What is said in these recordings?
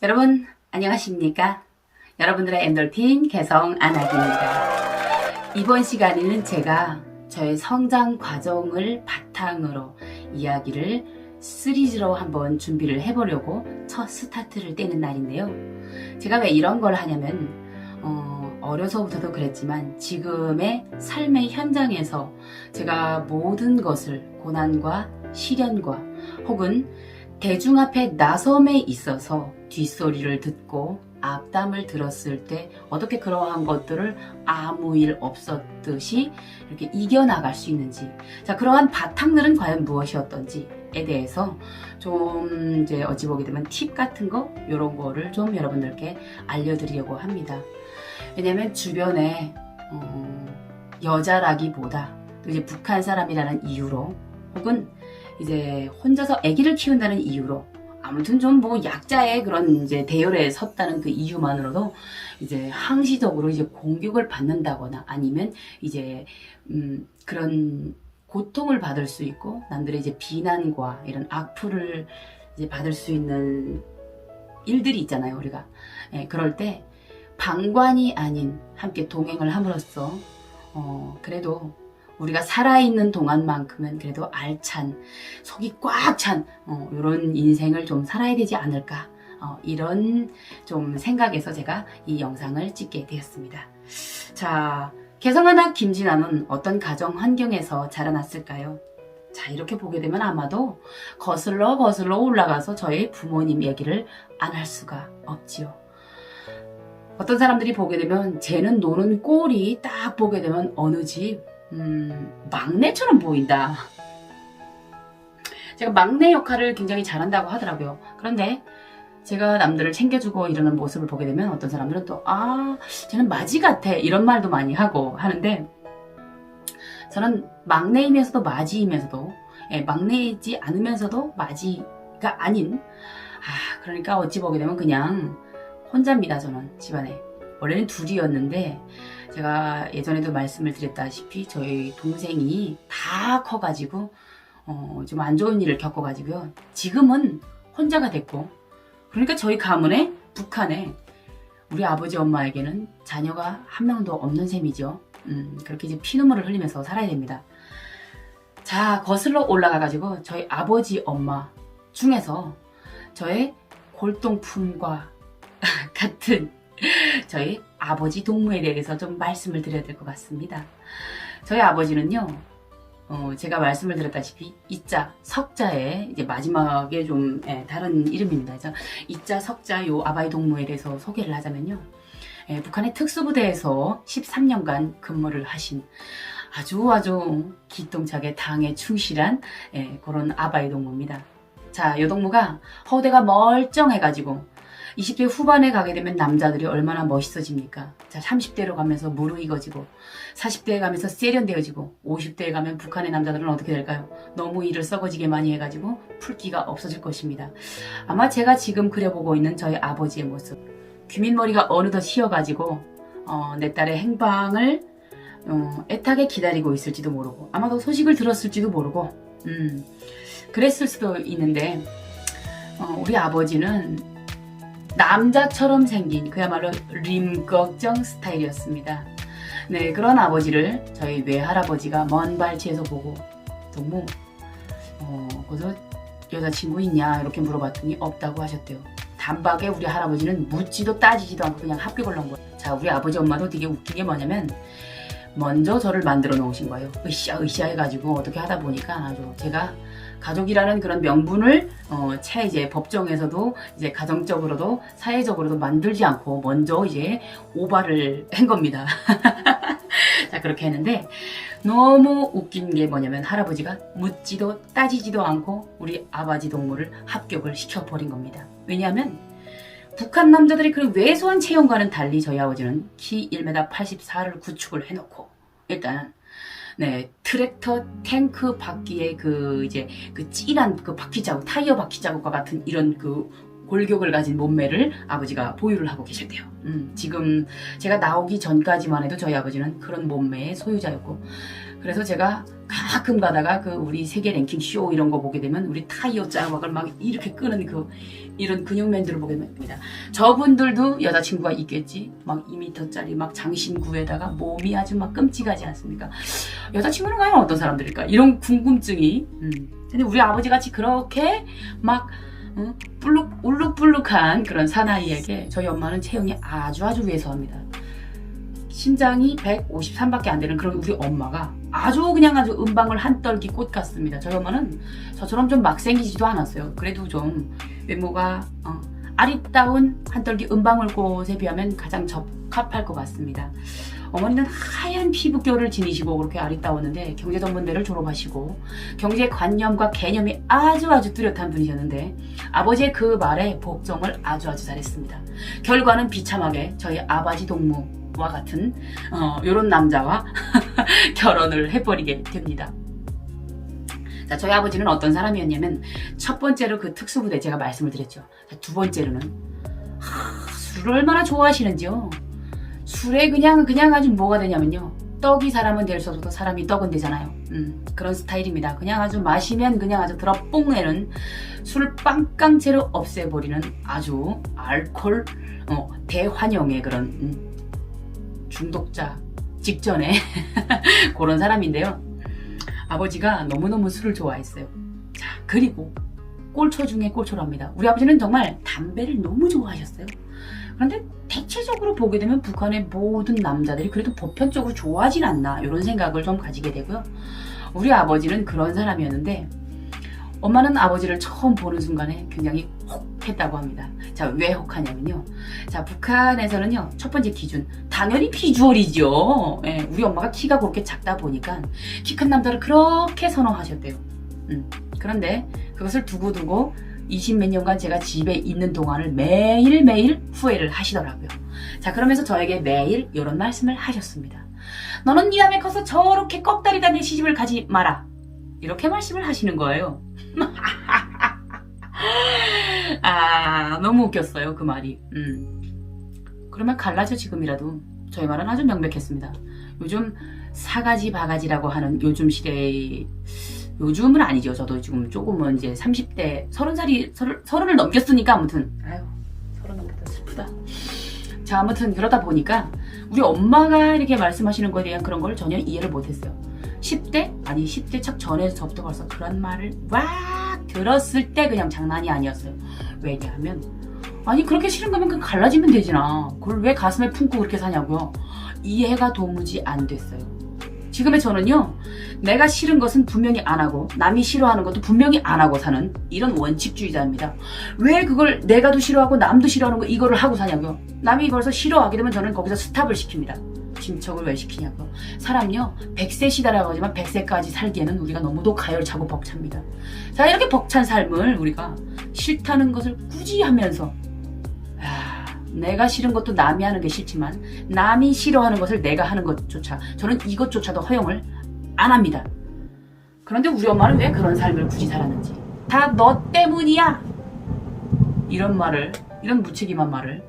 여러분 안녕하십니까? 여러분들의 엔돌핀 개성 안학입니다. 이번 시간에는 제가 저의 성장 과정을 바탕으로 이야기를 시리즈로 한번 준비를 해보려고 첫 스타트를 떼는 날인데요. 제가 왜 이런 걸 하냐면 어려서부터도 그랬지만 지금의 삶의 현장에서 제가 모든 것을 고난과 시련과 혹은 대중 앞에 나섬에 있어서 뒷소리를 듣고 앞담을 들었을 때 어떻게 그러한 것들을 아무 일 없었듯이 이렇게 이겨나갈 수 있는지, 자, 그러한 바탕들은 과연 무엇이었던지에 대해서 좀 이제 어찌 보게 되면 팁 같은 거, 이런 거를 좀 여러분들께 알려드리려고 합니다. 왜냐면 주변에 여자라기보다 또 이제 북한 사람이라는 이유로 혹은 이제 혼자서 아기를 키운다는 이유로 아무튼 좀 뭐 약자의 그런 이제 대열에 섰다는 그 이유만으로도 이제 항시적으로 이제 공격을 받는다거나 아니면 이제 그런 고통을 받을 수 있고 남들의 이제 비난과 이런 악플을 이제 받을 수 있는 일들이 있잖아요, 우리가. 예, 그럴 때 방관이 아닌 함께 동행을 함으로써 그래도 우리가 살아있는 동안만큼은 그래도 알찬, 속이 꽉 찬 이런 인생을 좀 살아야 되지 않을까, 이런 좀 생각에서 제가 이 영상을 찍게 되었습니다. 자, 개성하나 김진아는 어떤 가정 환경에서 자라났을까요? 자, 이렇게 보게 되면 아마도 거슬러 올라가서 저희 부모님 얘기를 안 할 수가 없지요. 어떤 사람들이 보게 되면 쟤는 노는 꼴이 딱 보게 되면 어느 집 막내처럼 보인다. 제가 막내 역할을 굉장히 잘한다고 하더라고요. 그런데 제가 남들을 챙겨주고 이러는 모습을 보게 되면 어떤 사람들은 또 쟤는 마지 같아, 이런 말도 많이 하고 하는데, 저는 막내이면서도 마지이면서도, 막내이지 않으면서도 마지가 아닌, 그러니까 어찌 보게 되면 그냥 혼자입니다. 저는 집안에 원래는 둘이었는데 제가 예전에도 말씀을 드렸다시피 저희 동생이 다 커가지고 좀 안 좋은 일을 겪어가지고요. 지금은 혼자가 됐고, 그러니까 저희 가문에, 북한에 우리 아버지 엄마에게는 자녀가 한 명도 없는 셈이죠. 그렇게 이제 피눈물을 흘리면서 살아야 됩니다. 자, 거슬러 올라가가지고 저희 아버지 엄마 중에서 저의 골동품과 같은 저희 아버지 동무에 대해서 좀 말씀을 드려야 될 것 같습니다. 저희 아버지는요, 제가 말씀을 드렸다시피 이자 석자의 이제 마지막에 좀 다른 이름입니다. 그래서 이자 석자 요 아바이 동무에 대해서 소개를 하자면요, 북한의 특수부대에서 13년간 근무를 하신 아주 기똥차게 당에 충실한 그런 아바이 동무입니다. 자, 요 동무가 허우대가 멀쩡해가지고 20대 후반에 가게 되면 남자들이 얼마나 멋있어집니까? 자, 30대로 가면서 무르익어지고 40대에 가면서 세련되어지고 50대에 가면 북한의 남자들은 어떻게 될까요? 너무 일을 썩어지게 많이 해가지고 풀기가 없어질 것입니다. 아마 제가 지금 그려보고 있는 저희 아버지의 모습, 귀민머리가 어느덧 휘어가지고 내 딸의 행방을 애타게 기다리고 있을지도 모르고 아마도 소식을 들었을지도 모르고 그랬을 수도 있는데, 우리 아버지는 남자처럼 생긴 그야말로 림꺽정 스타일이었습니다. 네, 그런 아버지를 저희 외할아버지가 먼 발치에서 보고 동무, 거기서 여자친구 있냐 이렇게 물어봤더니 없다고 하셨대요. 단박에 우리 할아버지는 묻지도 따지지도 않고 그냥 합격을 한 거예요. 자, 우리 아버지 엄마도 되게 웃긴 게 뭐냐면 먼저 저를 만들어 놓으신 거예요. 으쌰 해가지고 어떻게 하다 보니까 아주 제가 가족이라는 그런 명분을 채 이제 법정에서도 이제 가정적으로도 사회적으로도 만들지 않고 먼저 이제 오바를 한 겁니다. 자, 그렇게 했는데 너무 웃긴 게 뭐냐면 할아버지가 묻지도 따지지도 않고 우리 아바지 동무를 합격을 시켜버린 겁니다. 왜냐하면 북한 남자들이 그런 왜소한 체형과는 달리 저희 아버지는 키 1m 84를 구축을 해놓고 일단 트랙터 탱크 바퀴에 그 이제 그 찐한 그 바퀴 자국, 타이어 바퀴 자국과 같은 이런 그 골격을 가진 몸매를 아버지가 보유를 하고 계셨대요. 지금 제가 나오기 전까지만 해도 저희 아버지는 그런 몸매의 소유자였고, 그래서 제가 가끔 가다가 그 우리 세계 랭킹 쇼 이런 거 보게 되면 우리 타이어 자막을 막 이렇게 끄는 이런 근육맨들을 보게 됩니다. 저분들도 여자친구가 있겠지. 막 2m짜리 막 장신구에다가 몸이 아주 막 끔찍하지 않습니까? 여자친구는 과연 어떤 사람들일까? 이런 궁금증이. 근데 우리 아버지 같이 그렇게 막 울룩불룩한 그런 사나이에게 저희 엄마는 체형이 아주 왜소합니다. 신장이 153밖에 안 되는 그런 우리 엄마가 아주 은방울 한 떨기 꽃 같습니다. 저희 엄마는 저처럼 좀 막 생기지도 않았어요. 그래도 좀 외모가 아리따운 한 떨기 은방울 꽃에 비하면 가장 적합할 것 같습니다. 어머니는 하얀 피부결을 지니시고 그렇게 아리따웠는데 경제전문대를 졸업하시고 경제관념과 개념이 아주 뚜렷한 분이셨는데 아버지의 그 말에 복종을 아주 잘했습니다. 결과는 비참하게 저희 아바지 동무와 같은 요런 남자와 결혼을 해버리게 됩니다. 자, 저희 아버지는 어떤 사람이었냐면 첫 번째로 그 특수부대 제가 말씀을 드렸죠. 자, 두 번째로는 술을 얼마나 좋아하시는지요. 술에 그냥 아주 뭐가 되냐면요. 떡이 사람은 될 수 없어도 사람이 떡은 되잖아요. 그런 스타일입니다. 그냥 아주 마시면 그냥 아주 들어뽕 내는 술을 빵깡채로 없애버리는 아주 알코올 대환영의 그런 중독자 직전에 그런 사람인데요. 아버지가 너무너무 술을 좋아했어요. 자, 그리고 꼴초 중에 꼴초랍니다. 우리 아버지는 정말 담배를 너무 좋아하셨어요. 그런데 대체적으로 보게 되면 북한의 모든 남자들이 그래도 보편적으로 좋아하진 않나 이런 생각을 좀 가지게 되고요. 우리 아버지는 그런 사람이었는데 엄마는 아버지를 처음 보는 순간에 굉장히 혹했다고 합니다. 자, 왜 혹하냐면요. 자, 북한에서는요, 첫 번째 기준, 당연히 비주얼이죠. 예, 우리 엄마가 키가 그렇게 작다 보니까 키 큰 남자를 그렇게 선호하셨대요. 그런데 그것을 두고두고 20몇 년간 제가 집에 있는 동안을 매일매일 후회를 하시더라고요. 자, 그러면서 저에게 매일 이런 말씀을 하셨습니다. 너는 이 다음에 커서 저렇게 꺽다리 다닌 시집을 가지 마라. 이렇게 말씀을 하시는 거예요. 너무 웃겼어요, 그 말이. 그러면 갈라져 지금이라도. 저희 말은 아주 명백했습니다. 요즘 사가지 바가지라고 하는 요즘 시대의, 요즘은 아니죠. 저도 지금 조금은 이제 30대, 30을 넘겼으니까 아무튼. 30 넘겼다 슬프다. 자, 아무튼 그러다 보니까 우리 엄마가 이렇게 말씀하시는 거에 대한 그런 걸 전혀 이해를 못했어요. 10대 척 전에서부터 벌써 그런 말을 막 들었을 때 그냥 장난이 아니었어요. 왜냐하면 그렇게 싫은 거면 그냥 갈라지면 되지나. 그걸 왜 가슴에 품고 그렇게 사냐고요. 이해가 도무지 안 됐어요. 지금의 저는요, 내가 싫은 것은 분명히 안 하고 남이 싫어하는 것도 분명히 안 하고 사는 이런 원칙주의자입니다. 왜 그걸 내가도 싫어하고 남도 싫어하는 거 이거를 하고 사냐고요. 남이 벌써 싫어하게 되면 저는 거기서 스탑을 시킵니다. 짐척을 왜 시키냐고요. 사람요, 100세 시대라고 하지만 100세까지 살기에는 우리가 너무도 가열차고 벅찹니다. 자, 이렇게 벅찬 삶을 우리가 싫다는 것을 굳이 하면서 내가 싫은 것도 남이 하는 게 싫지만 남이 싫어하는 것을 내가 하는 것조차, 저는 이것조차도 허용을 안 합니다. 그런데 우리 엄마는 왜 그런 삶을 굳이 살았는지, 다 너 때문이야, 이런 말을, 이런 무책임한 말을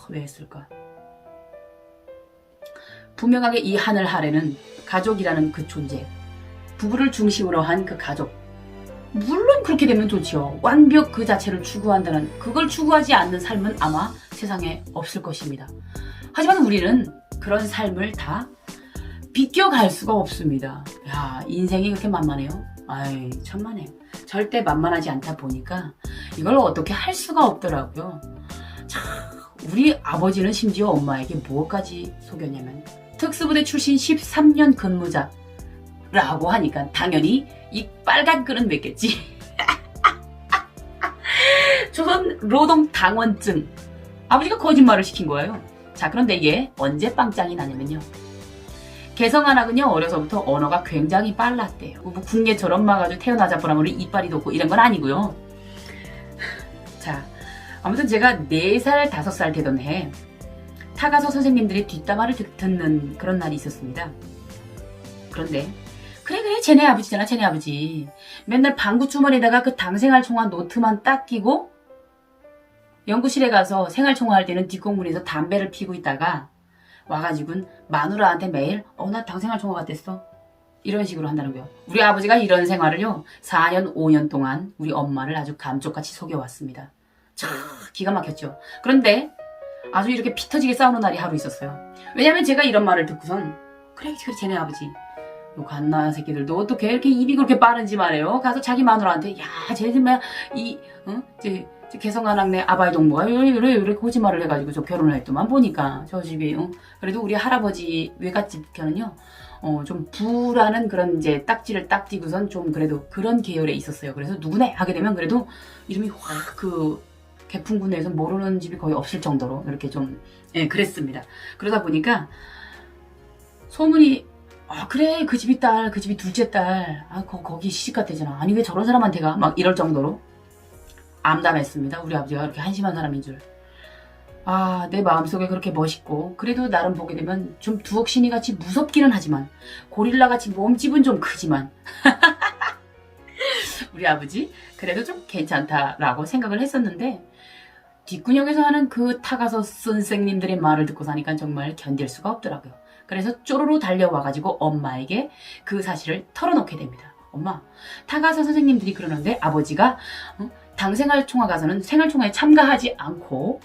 왜 했을까? 분명하게 이 하늘 아래는 가족이라는 그 존재, 부부를 중심으로 한 그 가족, 물론 그렇게 되면 좋지요. 완벽 그 자체를 추구한다는, 그걸 추구하지 않는 삶은 아마 세상에 없을 것입니다. 하지만 우리는 그런 삶을 다 비껴갈 수가 없습니다. 야, 인생이 그렇게 만만해요? 천만해요. 절대 만만하지 않다 보니까 이걸 어떻게 할 수가 없더라고요. 자, 우리 아버지는 심지어 엄마에게 뭐까지 속였냐면 특수부대 출신 13년 근무자라고 하니까 당연히 이 빨간 끈은 맺겠지. 조선 노동당원증. 아버지가 거짓말을 시킨 거예요. 자, 그런데 이게 언제 빵짱이 나냐면요. 개성한학은요, 어려서부터 언어가 굉장히 빨랐대요. 뭐 궁예처럼 막 아주 태어나자꾸나무리 이빨이 돋고 이런 건 아니고요. 자, 아무튼 제가 4살, 5살 되던 해 타가서 선생님들이 뒷담화를 듣는 그런 날이 있었습니다. 그런데 그래 쟤네 아버지잖아, 쟤네 아버지. 맨날 방구 주머니에다가 그 당생활 총한 노트만 딱 끼고 연구실에 가서 생활총화할 때는 뒷공문에서 담배를 피고 있다가 와가지고는 마누라한테 매일 나 당생활총화 같았어 이런 식으로 한다는 거예요. 우리 아버지가 이런 생활을요 4년 5년 동안 우리 엄마를 아주 감쪽같이 속여왔습니다. 참 기가 막혔죠. 그런데 아주 이렇게 피 터지게 싸우는 날이 하루 있었어요. 왜냐면 제가 이런 말을 듣고선 그래 쟤네 아버지 요 갓나 새끼들도 어떻게 이렇게 입이 그렇게 빠른지 말이에요. 가서 자기 마누라한테 야 쟤들 이제 개성한학내 아바이 동무가 이렇게 거짓말을 해가지고 저 결혼을 했더만 보니까 저 집이 그래도 우리 할아버지 외갓집 편은요 좀 부라는 그런 이제 딱지를 딱 띄고선 좀 그래도 그런 계열에 있었어요. 그래서 누구네 하게 되면 그래도 이름이 확 그 개풍군에서 모르는 집이 거의 없을 정도로 이렇게 좀 그랬습니다. 그러다 보니까 소문이 그래 그 집이 딸 그 집이 둘째 딸 거기 시집갔 대잖아 아니 왜 저런 사람한테 가 막 이럴 정도로 암담했습니다. 우리 아버지가 그렇게 한심한 사람인 줄. 내 마음속에 그렇게 멋있고 그래도 나름 보게 되면 좀 두억신이 같이 무섭기는 하지만 고릴라 같이 몸집은 좀 크지만 우리 아버지 그래도 좀 괜찮다라고 생각을 했었는데 뒷구녕에서 하는 그 타가서 선생님들의 말을 듣고 사니까 정말 견딜 수가 없더라고요. 그래서 쪼르르 달려와가지고 엄마에게 그 사실을 털어놓게 됩니다. 엄마, 타가서 선생님들이 그러는데 아버지가 당생활총화 가서는 생활총화에 참가하지 않고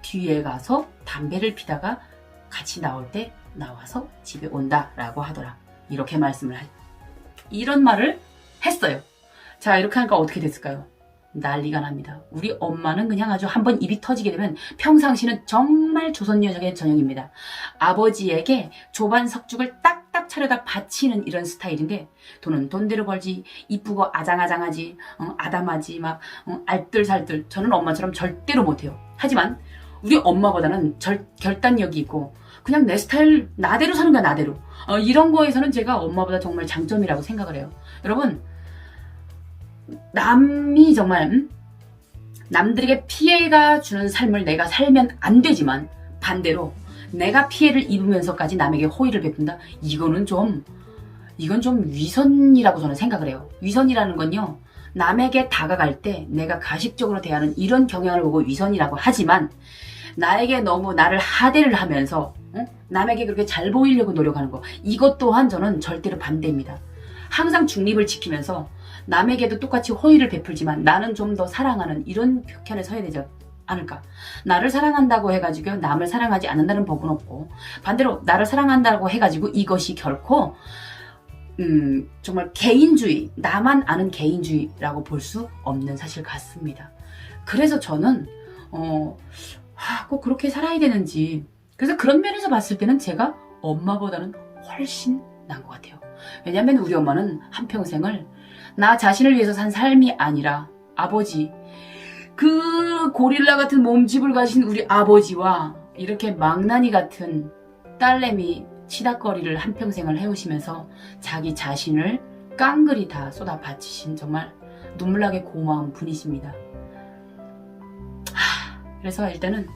뒤에 가서 담배를 피다가 같이 나올 때 나와서 집에 온다라고 하더라. 이렇게 이런 말을 했어요. 자, 이렇게 하니까 어떻게 됐을까요? 난리가 납니다. 우리 엄마는 그냥 아주 한번 입이 터지게 되면 평상시는 정말 조선여적의 전형입니다. 아버지에게 조반 석죽을 딱딱 차려다 바치는 이런 스타일인데 돈은 돈대로 벌지 이쁘고 아장아장하지 아담하지 막 알뜰살뜰 저는 엄마처럼 절대로 못해요. 하지만 우리 엄마보다는 결단력이 있고 그냥 내 스타일 나대로 사는 거야 나대로 이런 거에서는 제가 엄마보다 정말 장점이라고 생각을 해요. 여러분 남이 정말 남들에게 피해가 주는 삶을 내가 살면 안 되지만 반대로 내가 피해를 입으면서까지 남에게 호의를 베푼다? 이건 좀 위선이라고 저는 생각을 해요. 위선이라는 건요 남에게 다가갈 때 내가 가식적으로 대하는 이런 경향을 보고 위선이라고 하지만 나에게 너무 나를 하대를 하면서 남에게 그렇게 잘 보이려고 노력하는 거 이것 또한 저는 절대로 반대입니다. 항상 중립을 지키면서 남에게도 똑같이 호의를 베풀지만 나는 좀 더 사랑하는 이런 편에 서야 되지 않을까. 나를 사랑한다고 해가지고 남을 사랑하지 않는다는 법은 없고 반대로 나를 사랑한다고 해가지고 이것이 결코 정말 개인주의 나만 아는 개인주의라고 볼 수 없는 사실 같습니다. 그래서 저는 꼭 그렇게 살아야 되는지 그래서 그런 면에서 봤을 때는 제가 엄마보다는 훨씬 나은 것 같아요. 왜냐하면 우리 엄마는 한평생을 나 자신을 위해서 산 삶이 아니라 아버지 그 고릴라 같은 몸집을 가진 우리 아버지와 이렇게 망나니 같은 딸내미 치닥거리를 한평생을 해오시면서 자기 자신을 깡그리 다 쏟아 바치신 정말 눈물나게 고마운 분이십니다. 그래서 일단은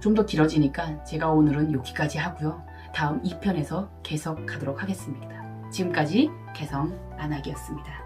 좀 더 길어지니까 제가 오늘은 여기까지 하고요. 다음 2편에서 계속 가도록 하겠습니다. 지금까지 개성 안하기였습니다.